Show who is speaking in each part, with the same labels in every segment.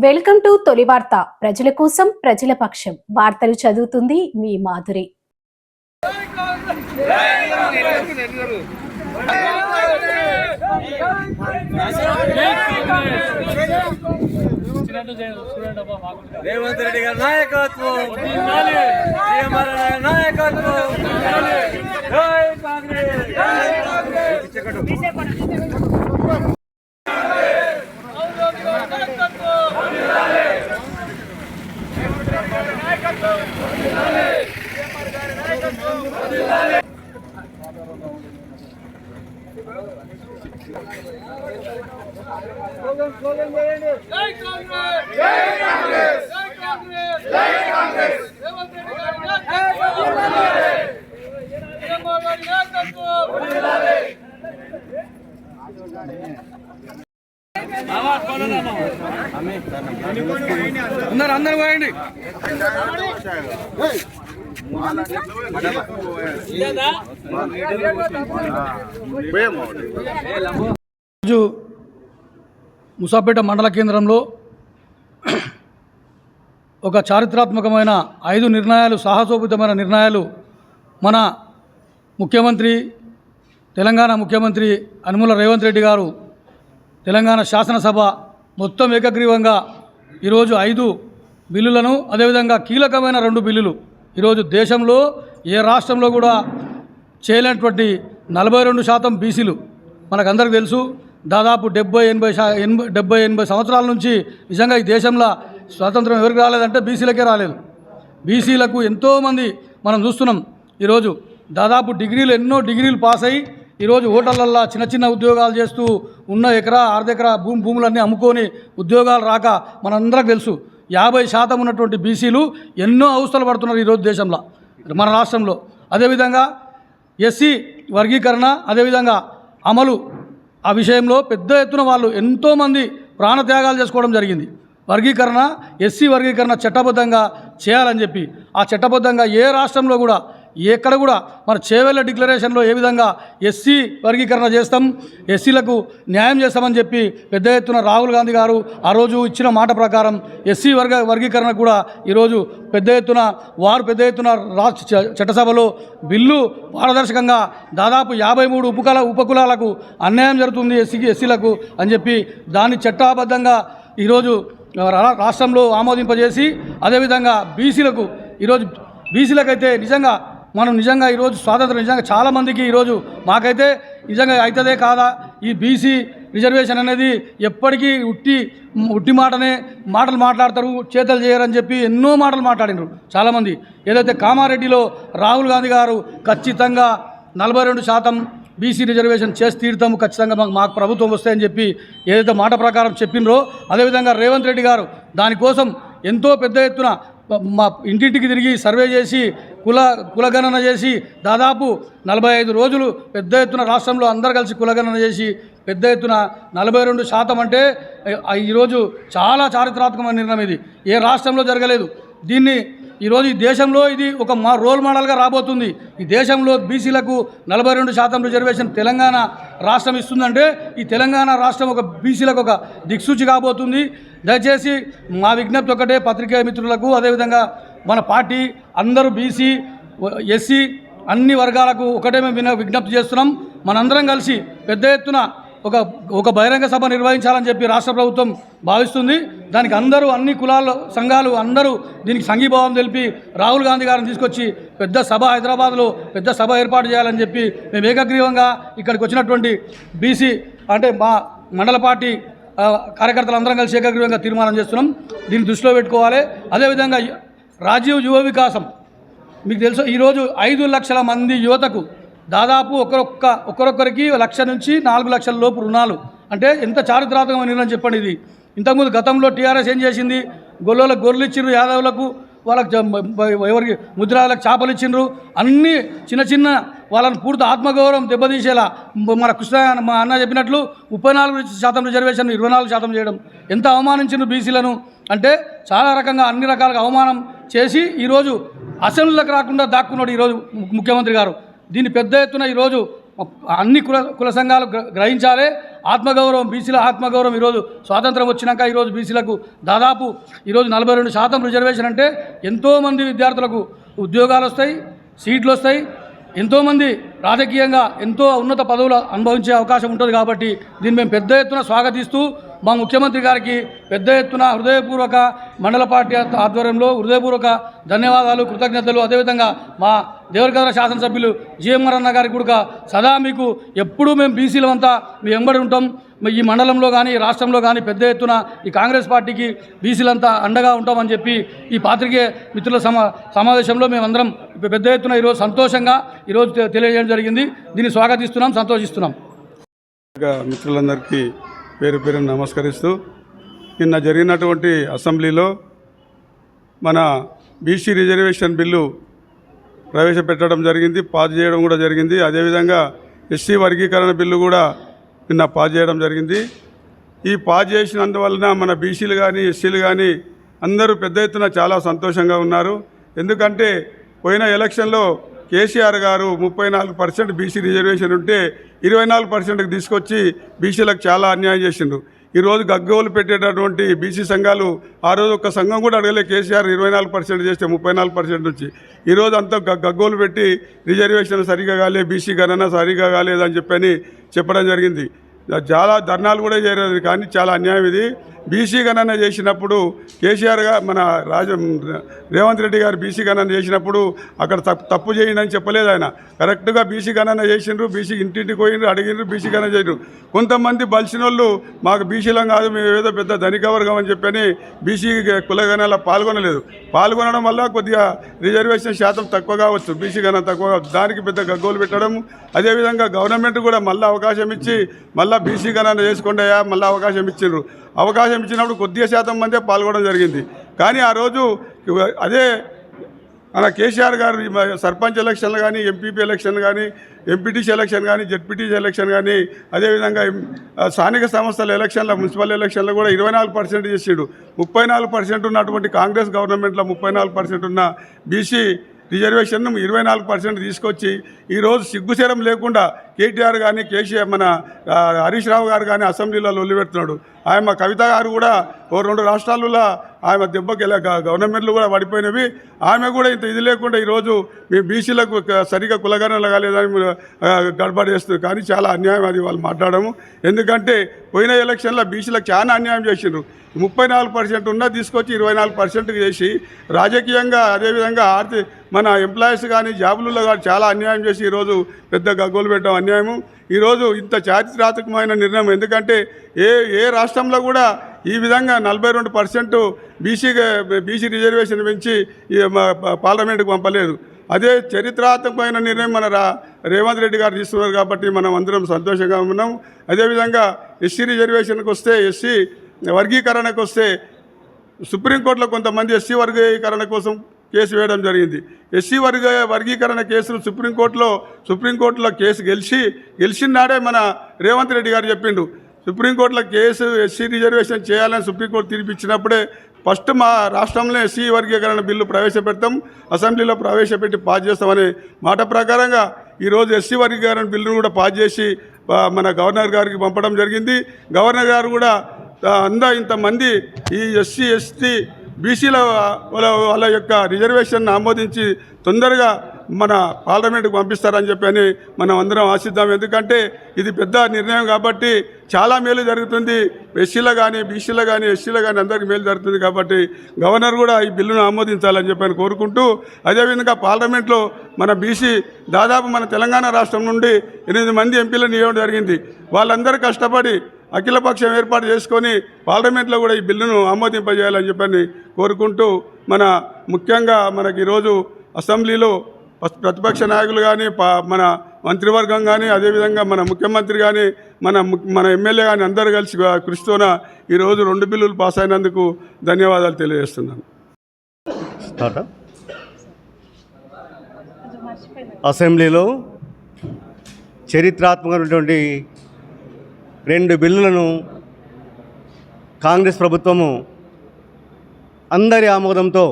Speaker 1: Welcome to తొలి వార్త. ప్రజల కోసం ప్రజల పక్షం. వార్తలు చదువుతుంది మీ మాధురి.
Speaker 2: రేవంత్ రెడ్డి గారి నాయకత్వం, నాయకత్వం. జై కాంగ్రెస్, జై కాంగ్రెస్. అందరూ పోయండి.
Speaker 3: ముసాపేట మండల కేంద్రంలో ఒక చారిత్రాత్మకమైన 5 నిర్ణయాలు, సాహసోపేతమైన నిర్ణయాలు మన ముఖ్యమంత్రి, తెలంగాణ ముఖ్యమంత్రి యనుమల రేవంత్ రెడ్డి గారు తెలంగాణ శాసనసభ మొత్తం ఏకగ్రీవంగా ఈరోజు 5 బిల్లులను, అదేవిధంగా కీలకమైన 2 బిల్లులు ఈరోజు దేశంలో ఏ రాష్ట్రంలో కూడా చేయలేనటువంటి 42% బీసీలు మనకందరికీ తెలుసు. దాదాపు 70-80 సంవత్సరాల నుంచి నిజంగా ఈ దేశంలో స్వాతంత్రం ఎవరికి రాలేదంటే బీసీలకే రాలేదు. బీసీలకు ఎంతోమంది మనం చూస్తున్నాం. ఈరోజు దాదాపు ఎన్నో డిగ్రీలు పాస్ అయ్యి ఈరోజు హోటళ్ళల్లో చిన్న చిన్న ఉద్యోగాలు చేస్తూ ఉన్న అర్ధ ఎకరా భూములన్నీ అమ్ముకొని ఉద్యోగాలు రాక మనందరికి తెలుసు. 50% ఉన్నటువంటి బీసీలు ఎన్నో అవస్థలు పడుతున్నారు ఈరోజు దేశంలో, మన రాష్ట్రంలో. అదేవిధంగా ఎస్సీ వర్గీకరణ, అదేవిధంగా అమలు, ఆ విషయంలో పెద్ద ఎత్తున వాళ్ళు ఎంతోమంది ప్రాణత్యాగాలు చేసుకోవడం జరిగింది. వర్గీకరణ, ఎస్సీ వర్గీకరణ చట్టబద్ధంగా చేయాలని చెప్పి, ఆ చట్టబద్ధంగా ఏ రాష్ట్రంలో కూడా ఎక్కడ కూడా మన చేవెళ్ళ డిక్లరేషన్లో ఏ విధంగా ఎస్సీ వర్గీకరణ చేస్తాం, ఎస్సీలకు న్యాయం చేస్తామని చెప్పి పెద్ద ఎత్తున రాహుల్ గాంధీ గారు ఆ రోజు ఇచ్చిన మాట ప్రకారం ఎస్సీ వర్గీకరణ కూడా ఈరోజు పెద్ద ఎత్తున రాష్ట్ర చట్టసభలో బిల్లు పారదర్శకంగా దాదాపు 53 ఉపకులాలకు అన్యాయం జరుగుతుంది ఎస్సీలకు అని చెప్పి దాన్ని చట్టబద్ధంగా ఈరోజు రాష్ట్రంలో ఆమోదింపజేసి, అదేవిధంగా బీసీలకైతే నిజంగా ఈరోజు స్వాతంత్రం నిజంగా చాలామందికి ఈరోజు మాకైతే నిజంగా అవుతుందే కాదా ఈ బీసీ రిజర్వేషన్ అనేది ఎప్పటికీ ఉట్టి మాటలు మాట్లాడతారు, చేతలు చేయరని చెప్పి ఎన్నో మాటలు మాట్లాడినారు చాలామంది. ఏదైతే కామారెడ్డిలో రాహుల్ గాంధీ గారు ఖచ్చితంగా 42% బీసీ రిజర్వేషన్ చేసి తీరుతాము, ఖచ్చితంగా మాకు ప్రభుత్వం వస్తాయని చెప్పి ఏదైతే మాట ప్రకారం చెప్పినరో, అదేవిధంగా రేవంత్ రెడ్డి గారు దానికోసం ఎంతో పెద్ద ఎత్తున మా ఇంటింటికి తిరిగి సర్వే చేసి కులగణన చేసి దాదాపు 45 రోజులు పెద్ద ఎత్తున రాష్ట్రంలో అందరు కలిసి కులగణన చేసి పెద్ద ఎత్తున 42% అంటే ఈరోజు చాలా చారిత్రాత్మకమైన నిర్ణయం. ఇది ఏ రాష్ట్రంలో జరగలేదు. దీన్ని ఈరోజు ఈ దేశంలో ఇది ఒక రోల్ మోడల్గా రాబోతుంది. ఈ దేశంలో బీసీలకు 42% రిజర్వేషన్ తెలంగాణ రాష్ట్రం ఇస్తుందంటే ఈ తెలంగాణ రాష్ట్రం ఒక బీసీలకు ఒక దిక్సూచి కాబోతుంది. దయచేసి మా విజ్ఞప్తి ఒకటే పత్రికా మిత్రులకు, అదేవిధంగా మన పార్టీ అందరూ బీసీ, ఎస్సీ అన్ని వర్గాలకు ఒకటే మేము విజ్ఞప్తి చేస్తున్నాం. మనందరం కలిసి పెద్ద ఎత్తున ఒక బహిరంగ సభ నిర్వహించాలని చెప్పి రాష్ట్ర ప్రభుత్వం భావిస్తుంది. దానికి అందరూ, అన్ని కులాల సంఘాలు అందరూ దీనికి సంఘీభావం తెలిపి రాహుల్ గాంధీ గారిని తీసుకొచ్చి పెద్ద సభ హైదరాబాద్లో పెద్ద సభ ఏర్పాటు చేయాలని చెప్పి మేము ఏకగ్రీవంగా ఇక్కడికి వచ్చినటువంటి బీసీ అంటే మా మండల పార్టీ కార్యకర్తలు అందరం కలిసి ఏకగ్రీవంగా తీర్మానం చేస్తున్నాం. దీన్ని దృష్టిలో పెట్టుకోవాలి. అదేవిధంగా రాజీవ్ యువ వికాసం మీకు తెలుసు, ఈరోజు 5 లక్షల మంది యువతకు దాదాపు ఒక్కొక్కరికి 1 లక్ష నుంచి 4 లక్షల లోపు రుణాలు. అంటే ఎంత చారిత్రాత్మకమైన నిర్ణయం చెప్పండి ఇది. ఇంతకుముందు గతంలో టీఆర్ఎస్ ఏం చేసింది, గొర్రెలు ఇచ్చిండ్రు యాదవులకు, వాళ్ళకి ఎవరికి ముద్రాలకు చేపలు ఇచ్చిండ్రు, అన్నీ చిన్న వాళ్ళని పూర్తి ఆత్మగౌరవం దెబ్బతీసేలా మన మా అన్న చెప్పినట్లు 34% రిజర్వేషన్ 24% చేయడం ఎంత అవమానించిండ్రు బీసీలను. అంటే చాలా రకంగా అన్ని రకాలుగా అవమానం చేసి ఈరోజు అసెంబ్లీలకు రాకుండా దాక్కున్నాడు ఈరోజు ముఖ్యమంత్రి గారు. దీన్ని పెద్ద ఎత్తున ఈరోజు అన్ని కుల సంఘాలు గ్రహించాలి. ఆత్మగౌరవం, బీసీల ఆత్మగౌరవం. ఈరోజు స్వాతంత్రం వచ్చినాక ఈరోజు బీసీలకు దాదాపు ఈరోజు 42% రిజర్వేషన్ అంటే ఎంతోమంది విద్యార్థులకు ఉద్యోగాలు వస్తాయి, సీట్లు వస్తాయి, ఎంతోమంది రాజకీయంగా ఎంతో ఉన్నత పదవులు అనుభవించే అవకాశం ఉంటుంది. కాబట్టి దీన్ని మేము పెద్ద ఎత్తున స్వాగతిస్తూ మా ముఖ్యమంత్రి గారికి పెద్ద ఎత్తున హృదయపూర్వక మండల పార్టీ ఆధ్వర్యంలో హృదయపూర్వక ధన్యవాదాలు, కృతజ్ఞతలు. అదేవిధంగా మా దేవరకద్ర శాసనసభ్యులు జిఎంఆర్ అన్న గారికి కూడా సదా మీకు ఎప్పుడూ మేము బీసీలమంతా మీ వెంబడి ఉంటాం. ఈ మండలంలో కానీ రాష్ట్రంలో కానీ పెద్ద ఎత్తున ఈ కాంగ్రెస్ పార్టీకి బీసీలంతా అండగా ఉంటామని చెప్పి ఈ పాత్రికేయ మిత్రుల సమావేశంలో మేమందరం పెద్ద ఎత్తున ఈరోజు సంతోషంగా ఈరోజు తెలియజేయడం జరిగింది. దీన్ని స్వాగతిస్తున్నాం, సంతోషిస్తున్నాం.
Speaker 4: మిత్రులందరికీ పేరు పేరు నమస్కరిస్తూ, నిన్న జరిగినటువంటి అసెంబ్లీలో మన బీసీ రిజర్వేషన్ బిల్లు ప్రవేశపెట్టడం జరిగింది, పాస్ చేయడం కూడా జరిగింది. అదేవిధంగా ఎస్సీ వర్గీకరణ బిల్లు కూడా నిన్న పాస్ చేయడం జరిగింది. ఈ పాస్ చేసినందువలన మన బీసీలు కానీ ఎస్సీలు కానీ అందరూ పెద్ద ఎత్తున చాలా సంతోషంగా ఉన్నారు. ఎందుకంటే పోయిన ఎలక్షన్లో కేసీఆర్ గారు 34% బీసీ రిజర్వేషన్ ఉంటే 24%కి తీసుకొచ్చి బీసీలకు చాలా అన్యాయం చేసిండ్రు. ఈరోజు గగ్గోలు పెట్టేటటువంటి బీసీ సంఘాలు ఆ రోజు ఒక్క సంఘం కూడా అడగలే. కేసీఆర్ 24% చేస్తే 34% నుంచి ఈరోజు అంతా గగ్గోలు పెట్టి రిజర్వేషన్ సరిగా కాలే, బీసీ గణన సరిగా కాలేదని చెప్పడం జరిగింది. చాలా ధర్నాలు కూడా చేయలేదు. కానీ చాలా అన్యాయం ఇది. బీసీ గణన చేసినప్పుడు కేసీఆర్ గారు మన రేవంత్ రెడ్డి గారు బీసీ గణన చేసినప్పుడు అక్కడ తప్పు చేయండి అని చెప్పలేదు. ఆయన కరెక్ట్గా బీసీ గణన చేసిండ్రు, బీసీ ఇంటింటికి పోయిండ్రు, అడిగిండ్రు, బీసీ గణన చేసిండ్రు. కొంతమంది బలిసిన వాళ్ళు మాకు బీసీలం కాదు, మేము ఏదో పెద్ద ధనిక వర్గం అని చెప్పని బీసీ కులగణనలో పాల్గొనడం వల్ల కొద్దిగా రిజర్వేషన్ శాతం తక్కువ కావచ్చు, బీసీ గణన తక్కువ కావచ్చు. దానికి పెద్ద గగ్గోలు పెట్టడం. అదేవిధంగా గవర్నమెంట్ కూడా మళ్ళీ అవకాశం ఇచ్చి మళ్ళీ బీసీ గణన చేసుకోండియా మళ్ళీ అవకాశం ఇచ్చిండ్రు. అవకాశం ఇచ్చినప్పుడు కొద్దిగా శాతం మందే పాల్గొనడం జరిగింది. కానీ ఆ రోజు అదే మన కేసీఆర్ గారు సర్పంచ్ ఎలక్షన్లు కానీ, ఎంపీపీ ఎలక్షన్ కానీ, ఎంపీటీసీ ఎలక్షన్ కానీ, జెడ్పీటీసీ ఎలక్షన్ కానీ, అదేవిధంగా స్థానిక సంస్థల ఎలక్షన్ల మున్సిపల్ ఎలక్షన్లో కూడా 24% చేసాడు. 34% ఉన్నటువంటి కాంగ్రెస్ గవర్నమెంట్లో 34% ఉన్న బీసీ రిజర్వేషన్ 24% తీసుకొచ్చి ఈరోజు సిగ్గుశరం లేకుండా కేటీఆర్ కానీ కేసీఆర్ మన హరీష్ రావు గారు కానీ అసెంబ్లీలో లొల్లిపెడుతున్నాడు. ఆయన కవిత గారు కూడా 2 రాష్ట్రాలలో ఆమె దెబ్బకి గవర్నమెంట్లు కూడా పడిపోయినవి. ఆమె కూడా ఇంత ఇది లేకుండా ఈరోజు మేము బీసీలకు సరిగా కులగణనలు కాలేదని గడబడి చేస్తుంది. కానీ చాలా అన్యాయం అది వాళ్ళు మాట్లాడము. ఎందుకంటే పోయిన ఎలక్షన్లో బీసీలకు చాలా అన్యాయం చేసిండ్రు. 34% ఉన్న తీసుకొచ్చి 24%కి చేసి రాజకీయంగా అదేవిధంగా మన ఎంప్లాయీస్ కానీ జాబులలో కానీ చాలా అన్యాయం చేసి ఈరోజు పెద్ద గగ్గోలు పెట్టడం అన్యాయము. ఈరోజు ఇంత చారిత్రాత్మకమైన నిర్ణయం. ఎందుకంటే ఏ రాష్ట్రంలో కూడా ఈ విధంగా 42% బీసీ రిజర్వేషన్ పెంచి పార్లమెంటుకు పంపలేదు. అదే చరిత్రాత్మకమైన నిర్ణయం మన రేవంత్ రెడ్డి గారు తీసుకున్నారు. కాబట్టి మనం అందరం సంతోషంగా ఉన్నాం. అదేవిధంగా ఎస్సీ రిజర్వేషన్కి వస్తే, ఎస్సీ వర్గీకరణకు వస్తే సుప్రీంకోర్టులో కొంతమంది ఎస్సీ వర్గీకరణ కోసం కేసు వేయడం జరిగింది. ఎస్సీ వర్గీకరణ కేసులు సుప్రీంకోర్టులో కేసు గెలిచిన నాడే మన రేవంత్ రెడ్డి గారు చెప్పిండు, సుప్రీంకోర్టులో కేసు ఎస్సీ రిజర్వేషన్ చేయాలని సుప్రీంకోర్టు తీర్పిచ్చినప్పుడే ఫస్ట్ మా రాష్ట్రంలో ఎస్సీ వర్గీకరణ బిల్లు ప్రవేశపెడతాం, అసెంబ్లీలో ప్రవేశపెట్టి పాస్ చేస్తామనే మాట ప్రకారంగా ఈరోజు ఎస్సీ వర్గీకరణ బిల్లును కూడా పాస్ చేసి మన గవర్నర్ గారికి పంపడం జరిగింది. గవర్నర్ గారు కూడా ఇంతమంది ఈ ఎస్సీ ఎస్టీ బీసీల వాళ్ళ యొక్క రిజర్వేషన్ ఆమోదించి తొందరగా మన పార్లమెంటుకు పంపిస్తారని చెప్పని మనం అందరం ఆశిద్దాం. ఎందుకంటే ఇది పెద్ద నిర్ణయం కాబట్టి చాలా మేలు జరుగుతుంది. ఎస్సీలో కానీ బీసీలో కానీ ఎస్సీలో కానీ అందరికీ మేలు జరుగుతుంది. కాబట్టి గవర్నర్ కూడా ఈ బిల్లును ఆమోదించాలని చెప్పని కోరుకుంటూ, అదేవిధంగా పార్లమెంట్లో మన బీసీ దాదాపు మన తెలంగాణ రాష్ట్రం నుండి 8 మంది ఎంపీలను ఇవ్వడం జరిగింది. వాళ్ళందరూ కష్టపడి అఖిలపక్షం ఏర్పాటు చేసుకొని పార్లమెంట్లో కూడా ఈ బిల్లును ఆమోదింపజేయాలని చెప్పని కోరుకుంటూ, మన ముఖ్యంగా మనకి ఈరోజు అసెంబ్లీలో ప్రతిపక్ష నాయకులు కానీ, మన మంత్రివర్గం కానీ, అదేవిధంగా మన ముఖ్యమంత్రి కానీ, మన ఎమ్మెల్యే కానీ అందరూ కలిసి కృషితోన ఈరోజు 2 బిల్లులు పాస్ అయినందుకు ధన్యవాదాలు తెలియజేస్తున్నాను.
Speaker 5: అసెంబ్లీలో చరిత్రాత్మకమైనటువంటి 2 బిల్లులను కాంగ్రెస్ ప్రభుత్వము అందరి ఆమోదంతో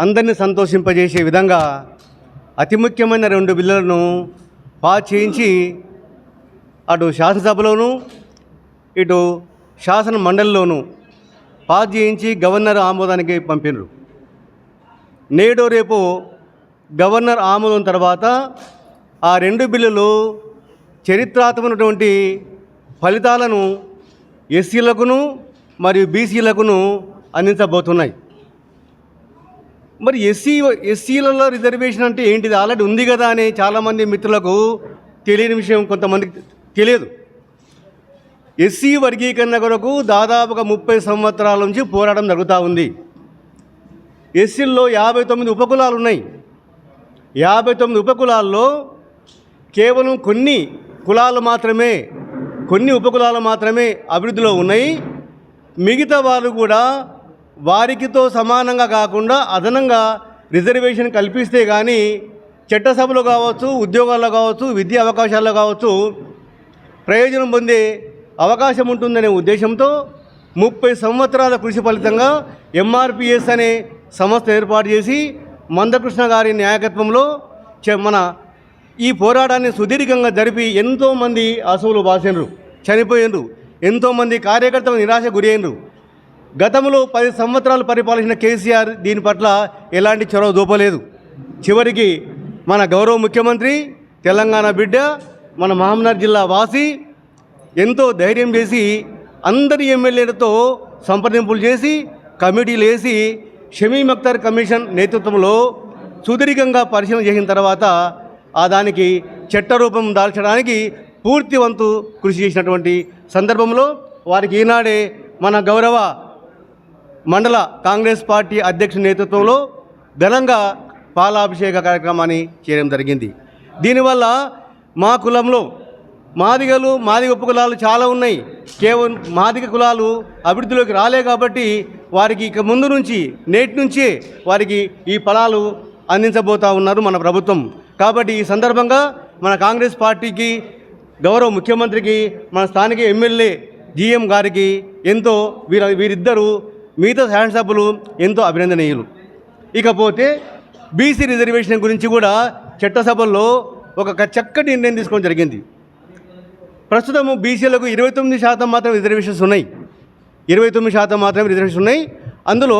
Speaker 5: అందరినీ సంతోషింపజేసే విధంగా అతి ముఖ్యమైన 2 బిల్లులను పాస్ చేయించి అటు శాసనసభలోను ఇటు శాసన మండలిలోను పాస్ చేయించి గవర్నర్ ఆమోదానికి పంపినరు. నేడు రేపు గవర్నర్ ఆమోదం తర్వాత ఆ 2 బిల్లులు చరిత్రాత్మకమైనటువంటి ఫలితాలను ఎస్సీలకును మరియు బీసీలకును అందించబోతున్నాయి. మరి ఎస్సీలలో రిజర్వేషన్ అంటే ఏంటిది? ఆల్రెడీ ఉంది కదా అని చాలామంది మిత్రులకు తెలియని విషయం కొంతమందికి తెలియదు. ఎస్సీ వర్గీకరణ కొరకు దాదాపుగా 30 సంవత్సరాల నుంచి పోరాటం జరుగుతూ ఉంది. ఎస్సీల్లో 59 ఉపకులాలు ఉన్నాయి. 59 ఉపకులాల్లో కేవలం కొన్ని ఉపకులాలు మాత్రమే అభివృద్ధిలో ఉన్నాయి. మిగతా వాళ్ళు కూడా వారికితో సమానంగా కాకుండా అదనంగా రిజర్వేషన్ కల్పిస్తే కానీ చట్టసభలో కావచ్చు, ఉద్యోగాల్లో కావచ్చు, విద్యా అవకాశాల్లో కావచ్చు ప్రయోజనం పొందే అవకాశం ఉంటుందనే ఉద్దేశంతో 30 సంవత్సరాల కృషి ఫలితంగా ఎంఆర్పిఎస్ అనే సంస్థ ఏర్పాటు చేసి మందకృష్ణ గారి నాయకత్వంలో మన ఈ పోరాటాన్ని సుదీర్ఘంగా జరిపి ఎంతోమంది అసువులు బాసినరు, చనిపోయినరు, ఎంతోమంది కార్యకర్తలు నిరాశ గురైనరు. గతంలో 10 సంవత్సరాలు పరిపాలించిన కేసీఆర్ దీని పట్ల ఎలాంటి చొరవ చూపలేదు. చివరికి మన గౌరవ ముఖ్యమంత్రి, తెలంగాణ బిడ్డ, మన మహబూబ్నగర్ జిల్లా వాసి ఎంతో ధైర్యం చేసి అందరి ఎమ్మెల్యేలతో సంప్రదింపులు చేసి కమిటీలు వేసి షమీమ్ అఖ్తర్ కమిషన్ నేతృత్వంలో సుదీర్ఘంగా పరిశీలన చేసిన తర్వాత దానికి చట్టరూపం దాల్చడానికి పూర్తి వంతు కృషి చేసినటువంటి సందర్భంలో వారికి ఈనాడే మన గౌరవ మండల కాంగ్రెస్ పార్టీ అధ్యక్షుడి నేతృత్వంలో ఘనంగా పాలాభిషేక కార్యక్రమాన్ని చేయడం జరిగింది. దీనివల్ల మా కులంలో మాదిగ ఉపకులాలు చాలా ఉన్నాయి. కేవలం మాదిగ కులాలు అభివృద్ధిలోకి రాలే కాబట్టి వారికి ఇక ముందు నుంచి నేటి నుంచే వారికి ఈ ఫలాలు అందించబోతూ ఉన్నారు మన ప్రభుత్వం. కాబట్టి ఈ సందర్భంగా మన కాంగ్రెస్ పార్టీకి, గౌరవ ముఖ్యమంత్రికి, మన స్థానిక ఎమ్మెల్యే జీఎం గారికి ఎంతో వీరిద్దరూ మిగతా శాసనసభ్యులు ఎంతో అభినందనీయులు. ఇకపోతే బీసీ రిజర్వేషన్ గురించి కూడా చట్టసభల్లో ఒక చక్కటి నిర్ణయం తీసుకోవడం జరిగింది. ప్రస్తుతం బీసీలకు 29% మాత్రం రిజర్వేషన్స్ ఉన్నాయి. 29% మాత్రమే రిజర్వేషన్స్ ఉన్నాయి. అందులో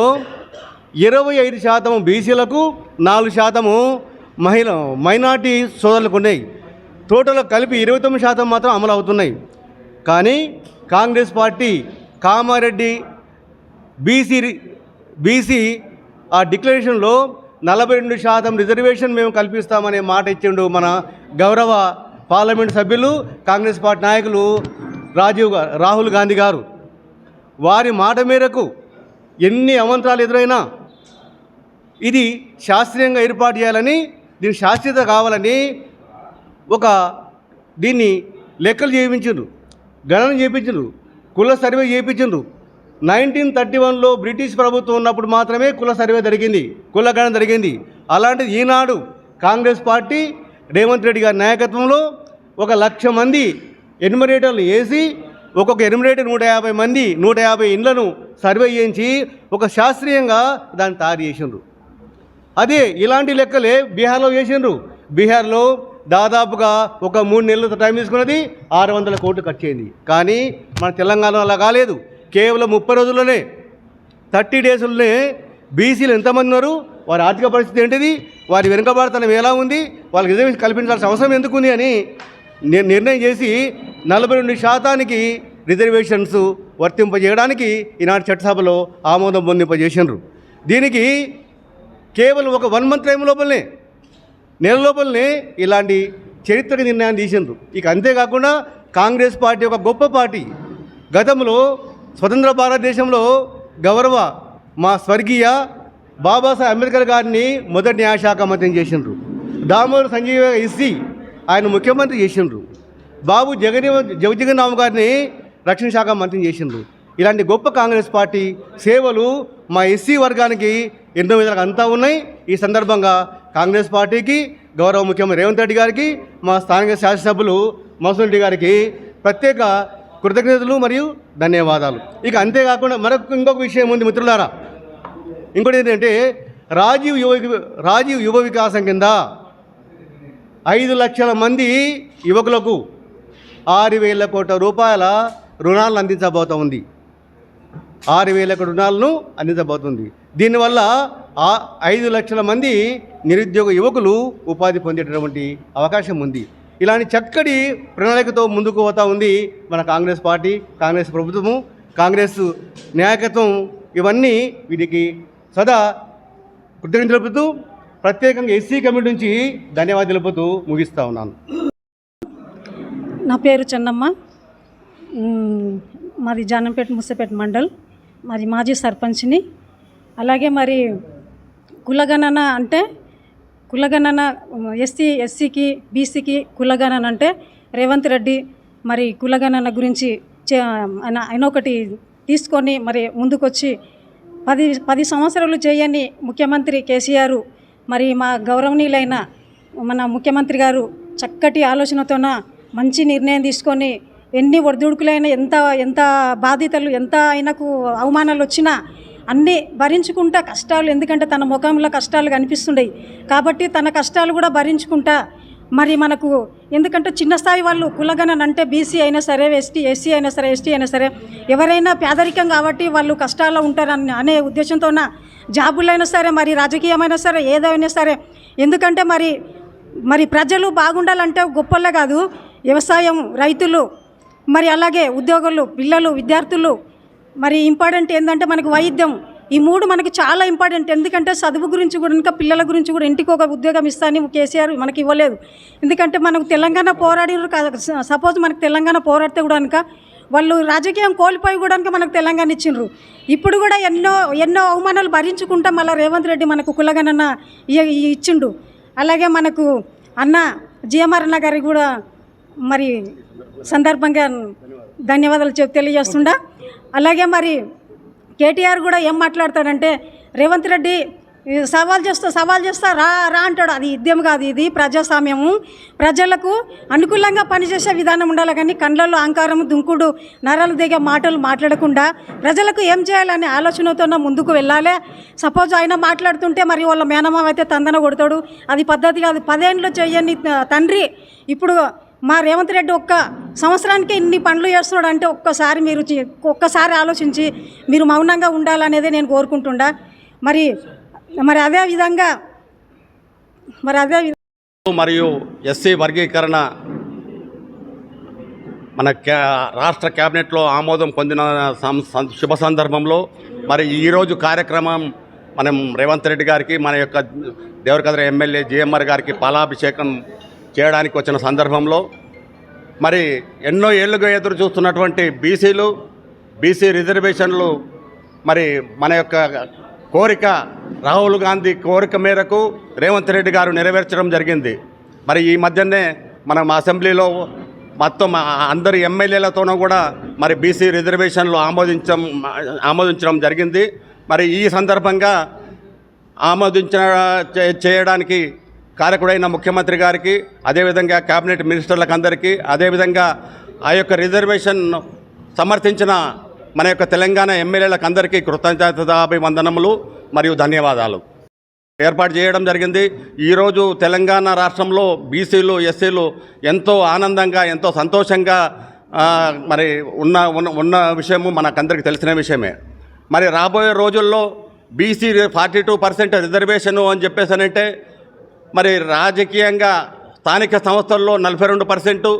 Speaker 5: 25% బీసీలకు, 4% మైనార్టీ సోదరులకు ఉన్నాయి. టోటల్ కలిపి 29% మాత్రం అమలు అవుతున్నాయి. కానీ కాంగ్రెస్ పార్టీ కామారెడ్డి బీసీ ఆ డిక్లరేషన్లో 42% రిజర్వేషన్ మేము కల్పిస్తామనే మాట ఇచ్చిండు మన గౌరవ పార్లమెంట్ సభ్యులు, కాంగ్రెస్ పార్టీ నాయకులు రాహుల్ గాంధీ గారు. వారి మాట మేరకు ఎన్ని అవంతరాలు ఎదురైనా ఇది శాస్త్రీయంగా ఏర్పాటు చేయాలని, దీని శాస్త్రీయత కావాలని దీన్ని లెక్కలు చేయించిండ్రు, గణన చేయించిండ్రు, కుల సర్వే చేయించిండ్రు. 1931లో బ్రిటిష్ ప్రభుత్వం ఉన్నప్పుడు మాత్రమే కుల సర్వే జరిగింది, కుల గణన జరిగింది. అలాంటిది ఈనాడు కాంగ్రెస్ పార్టీ రేవంత్ రెడ్డి గారి నాయకత్వంలో 1,00,000 మంది ఎన్యుమరేటర్లు వేసి ఒక్కొక్క ఎన్యుమరేటర్ 150 మంది 150 ఇండ్లను సర్వే చేయించి ఒక శాస్త్రీయంగా దాన్ని తయారు చేసిండ్రు. అదే ఇలాంటి లెక్కలే బీహార్లో చేసిండ్రు. బీహార్లో దాదాపుగా ఒక 3 నెలలు టైం తీసుకున్నది 600 కోట్లు ఖర్చు అయింది. కానీ మన తెలంగాణలో అలా కాలేదు. కేవలం 30 రోజుల్లోనే 30 డేస్లోనే బీసీలు ఎంతమంది ఉన్నారు, వారి ఆర్థిక పరిస్థితి ఏంటిది, వారి వెనుకబాటుతనం ఎలా ఉంది, వాళ్ళకి రిజర్వేషన్ కల్పించాల్సిన అవసరం ఎందుకుంది అని నిర్ణయం చేసి 42% రిజర్వేషన్స్ వర్తింపజేయడానికి ఈనాడు చట్టసభలో ఆమోదం పొందింపజేసినారు. దీనికి కేవలం ఒక 1 మంత్ టైం లోపలనే, నెల లోపలనే ఇలాంటి చరిత్రక నిర్ణయాన్ని తీసిండ్రు. ఇక అంతేకాకుండా కాంగ్రెస్ పార్టీ ఒక గొప్ప పార్టీ. గతంలో స్వతంత్ర భారతదేశంలో గౌరవ మా స్వర్గీయ బాబాసాహెబ్ అంబేద్కర్ గారిని మొదటి న్యాయశాఖ మంత్రిని చేసిండ్రు. దామోదర్ సంజీవ ఎస్సీ ఆయన ముఖ్యమంత్రి చేసిండ్రు. బాబు జగజీవన్ రామ్ గారిని రక్షణ శాఖ మంత్రిని చేసిండ్రు. ఇలాంటి గొప్ప కాంగ్రెస్ పార్టీ సేవలు మా ఎస్సీ వర్గానికి ఎన్నో విధాలుగా అంతా ఉన్నాయి. ఈ సందర్భంగా కాంగ్రెస్ పార్టీకి, గౌరవ ముఖ్యమంత్రి రేవంత్ రెడ్డి గారికి, మా స్థానిక శాసనసభ్యులు మసూద్ రెడ్డి గారికి ప్రత్యేక కృతజ్ఞతలు మరియు ధన్యవాదాలు. ఇక అంతేకాకుండా ఇంకొక విషయం ఉంది మిత్రులారా. ఇంకోటి ఏంటంటే రాజీవ్ యువ వికాసం కింద 5 లక్షల మంది యువకులకు 6,000 కోట్ల రూపాయల రుణాలను అందించబోతూ ఉంది. 6,000 కోట్ల రుణాలను అందించబోతుంది. దీనివల్ల 5 లక్షల మంది నిరుద్యోగ యువకులు ఉపాధి పొందేటటువంటి అవకాశం ఉంది. ఇలాంటి చక్కటి ప్రణాళికతో ముందుకు పోతూ ఉంది మన కాంగ్రెస్ పార్టీ, కాంగ్రెస్ ప్రభుత్వము, కాంగ్రెస్ నాయకత్వం. ఇవన్నీ వీటికి సదా కృతజ్ఞతలు తెలుపుతూ ప్రత్యేకంగా ఎస్సీ కమిటీ నుంచి ధన్యవాదాలు తెలుపుతూ ముగిస్తూ ఉన్నాను.
Speaker 6: నా పేరు చెన్నమ్మ, మాది జానంపేట ముసేపేట మండల్, మరి మాజీ సర్పంచ్ని. అలాగే మరి కులగణన అంటే ఎస్సీకి బీసీకి కులగణన అంటే రేవంత్ రెడ్డి మరి కులగణన గురించి ఆయన ఒకటి తీసుకొని మరి ముందుకొచ్చి 10 సంవత్సరాలు చేయని ముఖ్యమంత్రి కేసీఆర్ మరి మా గౌరవనీయులైన మన ముఖ్యమంత్రి గారు చక్కటి ఆలోచనతోన మంచి నిర్ణయం తీసుకొని ఎన్ని ఒడిదుడుకులైనా ఎంత బాధితులు ఎంత ఆయనకు అవమానాలు వచ్చినా అన్నీ భరించుకుంటా కష్టాలు, ఎందుకంటే తన ముఖంలో కష్టాలు కనిపిస్తుండయి కాబట్టి తన కష్టాలు కూడా భరించుకుంటా మరి మనకు, ఎందుకంటే చిన్న స్థాయి వాళ్ళు కులగణన అంటే బీసీ అయినా సరే, ఎస్సీ అయినా సరే, ఎస్టీ అయినా సరే ఎవరైనా పేదరికం కాబట్టి వాళ్ళు కష్టాల్లో ఉంటారని అనే ఉద్దేశంతోన జాబులైనా సరే మరి రాజకీయమైనా సరే ఏదైనా సరే, ఎందుకంటే మరి ప్రజలు బాగుండాలంటే గొప్పలే కాదు, వ్యవసాయం, రైతులు, మరి అలాగే ఉద్యోగులు, పిల్లలు, విద్యార్థులు, మరి ఇంపార్టెంట్ ఏంటంటే మనకు వైద్యం, ఈ 3 మనకి చాలా ఇంపార్టెంట్. ఎందుకంటే చదువు గురించి కూడా ఇంకా పిల్లల గురించి కూడా ఇంటికి ఒక ఉద్యోగం ఇస్తానని కేసీఆర్ మనకి ఇవ్వలేదు. ఎందుకంటే మనకు తెలంగాణ పోరాడినారు, సపోజ్ మనకు తెలంగాణ పోరాడితే కూడా కనుక వాళ్ళు రాజకీయం కోల్పోయి కూడా మనకు తెలంగాణ ఇచ్చిండ్రు. ఇప్పుడు కూడా ఎన్నో అవమానాలు భరించుకుంటా మళ్ళీ రేవంత్ రెడ్డి మనకు కులగణన ఇచ్చిండు. అలాగే మనకు అన్న జిఎంఆర్ అన్న గారికి కూడా మరి సందర్భంగా ధన్యవాదాలు తెలియజేస్తుండా. అలాగే మరి కేటీఆర్ కూడా ఏం మాట్లాడతాడంటే రేవంత్ రెడ్డి సవాల్ చేస్తా రా అంటాడు. అది యుద్ధం కాదు, ఇది ప్రజాస్వామ్యము. ప్రజలకు అనుకూలంగా పనిచేసే విధానం ఉండాలి కానీ కండ్లలో అహంకారం, దుంకుడు, నరాలు దిగే మాటలు మాట్లాడకుండా ప్రజలకు ఏం చేయాలనే ఆలోచనతో ముందుకు వెళ్ళాలి. సపోజ్ ఆయన మాట్లాడుతుంటే మరి వాళ్ళ మేనమామ అయితే తందన కొడతాడు, అది పద్ధతి కాదు. 10 ఏళ్ళు చేయని తండ్రి ఇప్పుడు మా రేవంత్ రెడ్డి ఒక్క సంవత్సరానికి ఇన్ని పనులు చేస్తున్నాడు అంటే ఒక్కసారి ఆలోచించి మీరు మౌనంగా ఉండాలనేది నేను కోరుకుంటుండా. మరి అదే విధంగా
Speaker 5: మరియు ఎస్సీ వర్గీకరణ మన రాష్ట్ర కేబినెట్లో ఆమోదం పొందిన శుభ సందర్భంలో మరి ఈరోజు కార్యక్రమం మనం రేవంత్ రెడ్డి గారికి మన యొక్క దేవరకద్ర ఎమ్మెల్యే జిఎంఆర్ గారికి పాలాభిషేకం చేయడానికి వచ్చిన సందర్భంలో మరి ఎన్నో ఏళ్లుగా ఎదురు చూస్తున్నటువంటి బీసీ రిజర్వేషన్లు మరి మన యొక్క కోరిక, రాహుల్ గాంధీ కోరిక మేరకు రేవంత్ రెడ్డి గారు నెరవేర్చడం జరిగింది. మరి ఈ మధ్యనే మనం అసెంబ్లీలో మొత్తం అందరి ఎమ్మెల్యేలతోనూ కూడా మరి బీసీ రిజర్వేషన్లు ఆమోదించడం జరిగింది. మరి ఈ సందర్భంగా చేయడానికి కారకుడైన ముఖ్యమంత్రి గారికి, అదేవిధంగా కేబినెట్ మినిస్టర్లకు అందరికీ, అదేవిధంగా ఆ యొక్క రిజర్వేషన్ సమర్థించిన మన యొక్క తెలంగాణ ఎమ్మెల్యేలకు అందరికీ కృతజ్ఞతాభివందనములు మరియు ధన్యవాదాలు ఏర్పాటు చేయడం జరిగింది. ఈరోజు తెలంగాణ రాష్ట్రంలో బీసీలు, ఎస్సీలు ఎంతో ఆనందంగా, ఎంతో సంతోషంగా మరి ఉన్న విషయము మనకందరికీ తెలిసిన విషయమే. మరి రాబోయే రోజుల్లో బీసీ 42% రిజర్వేషను అని చెప్పేసానంటే మరి రాజకీయంగా స్థానిక సంస్థల్లో 42%,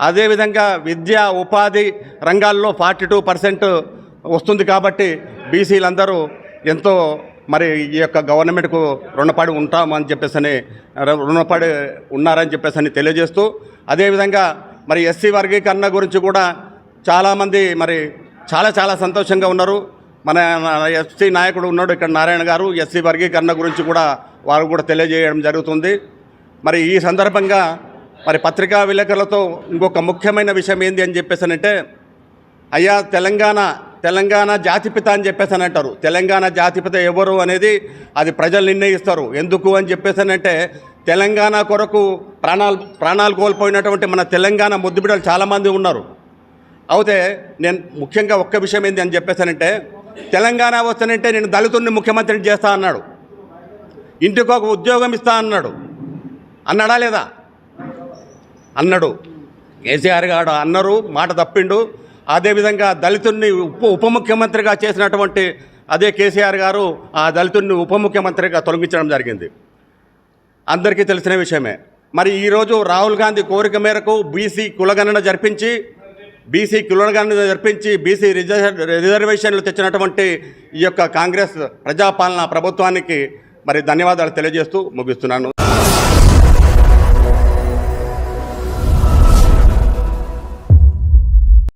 Speaker 5: అదేవిధంగా విద్యా ఉపాధి రంగాల్లో 42% వస్తుంది. కాబట్టి బీసీలందరూ ఎంతో మరి ఈ యొక్క గవర్నమెంట్కు రుణపడి ఉంటామని రుణపడి ఉన్నారని చెప్పేసి తెలియజేస్తూ, అదేవిధంగా మరి ఎస్సీ వర్గీకరణ గురించి కూడా చాలామంది మరి చాలా సంతోషంగా ఉన్నారు. మన ఎస్సీ నాయకుడు ఉన్నాడు ఇక్కడ నారాయణ గారు, ఎస్సీ వర్గీకరణ గురించి కూడా వారు కూడా తెలియజేయడం జరుగుతుంది. మరి ఈ సందర్భంగా మరి పత్రికా విలేకరులతో ఇంకొక ముఖ్యమైన విషయం ఏంది అని చెప్పేసానంటే, అయ్యా తెలంగాణ జాతిపిత అని చెప్పేసానంటారు. తెలంగాణ జాతిపిత ఎవరు అనేది అది ప్రజలు నిర్ణయిస్తారు. ఎందుకు అని చెప్పేసానంటే తెలంగాణ కొరకు ప్రాణాలు కోల్పోయినటువంటి మన తెలంగాణ ముద్దుబిడ్డలు చాలామంది ఉన్నారు. అయితే నేను ముఖ్యంగా ఒక్క విషయం ఏంది అని చెప్పేసానంటే, తెలంగాణ వస్తానంటే నేను దళితుడిని ముఖ్యమంత్రిని చేస్తా అన్నాడు, ఇంటికి ఒక ఉద్యోగం ఇస్తా అన్నాడా లేదా? అన్నాడు.
Speaker 7: కేసీఆర్ గారు అన్నారు, మాట తప్పిండు. అదేవిధంగా దళితుడిని ఉప ముఖ్యమంత్రిగా చేసినటువంటి అదే కేసీఆర్ గారు ఆ దళితుడిని ఉప ముఖ్యమంత్రిగా తొలగించడం జరిగింది. అందరికీ తెలిసిన విషయమే. మరి ఈరోజు రాహుల్ గాంధీ కోరిక మేరకు బీసీ కులగణన జరిపించి బీసీ రిజర్వేషన్లు తెచ్చినటువంటి ఈ యొక్క కాంగ్రెస్ ప్రజాపాలన ప్రభుత్వానికి మరి ధన్యవాదాలు తెలియజేస్తూ ముగిస్తున్నాను.